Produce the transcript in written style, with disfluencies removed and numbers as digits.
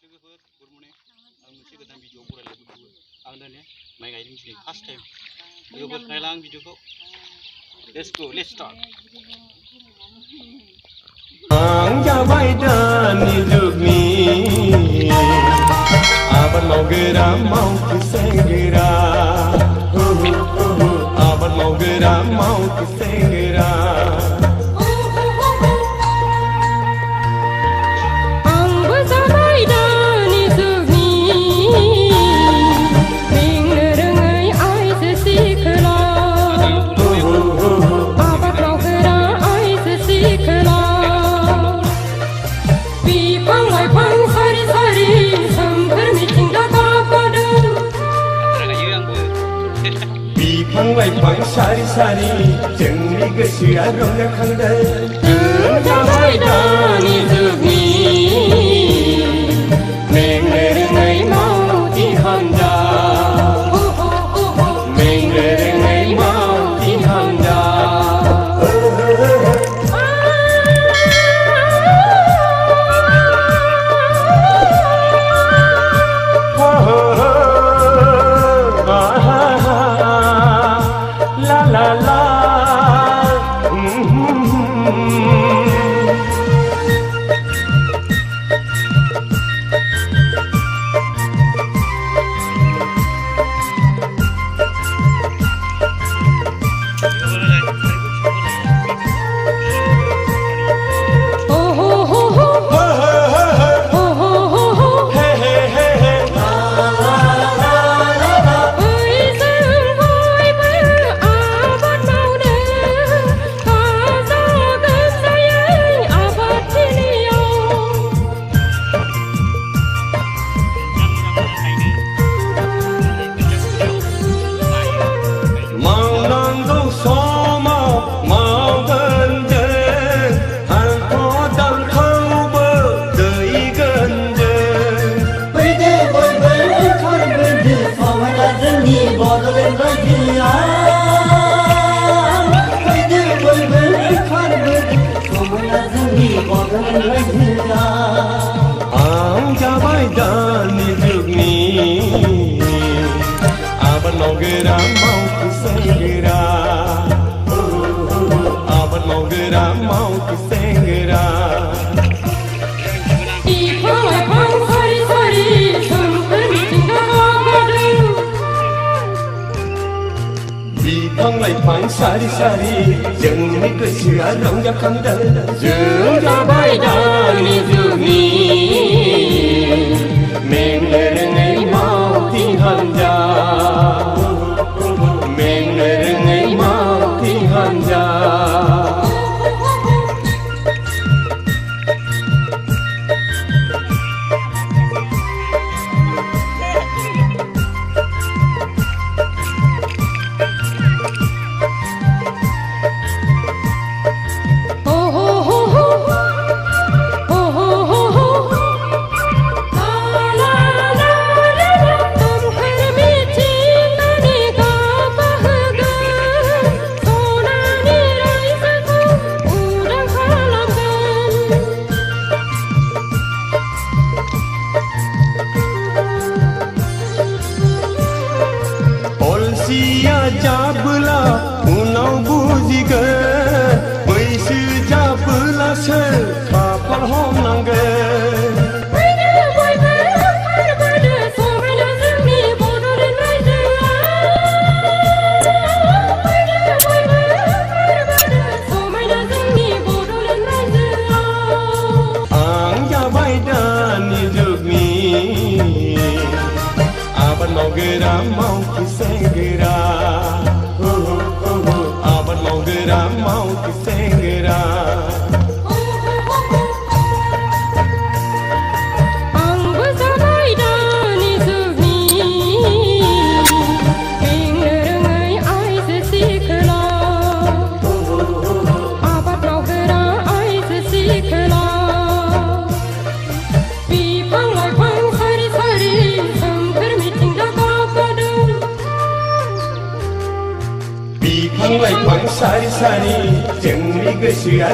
लोगोफोर good morning आं मोनसे गोदान भिडिअ फरायलायबोदोंमोन आं दिनै माइ गायदों दिनै फार्स्ट टाइम लोगोफोर नायला आं भिडिअखौ लेट्स गो लेट्स स्टार्ट आं जाबाय दानि जुगनि आबाद मावग्रा मावथि सेंग्रा आबाद मावग्रा मावथि सेंग्रा बिफां लाइफां सारि सारि जोंनि गोसोआ रंजाखांदों जों जाबाय दानि जुगनि मेंनो रोङै मावथि हानजा मेंनो रोङै मावथि हानजा la la आं जाबाय दानि जुगनि आबाद मावग्रा मावथि सेंग्रा आबाद मावग्रा मावथि सेंग्रा बिफां लाइफां सारि सारि जोंनि गोसोआ रंजाखांदों जों जाबाय दानि जुगनि मेंनो रोङै मावथि हानजा मेंनो रोङै मावथि हानजा अलसिया जाबोला उनाव बुजिगोन बैसो जाबोलासो खाफाल हमनांगोन आं जाबाय दानि जुगनि आबाद मावग्रा मावथि सेंग्रा आबाद मावग्रा मावथि सेंग्रा बिफां लाइफां सारि सारि जोंनि गोसोआ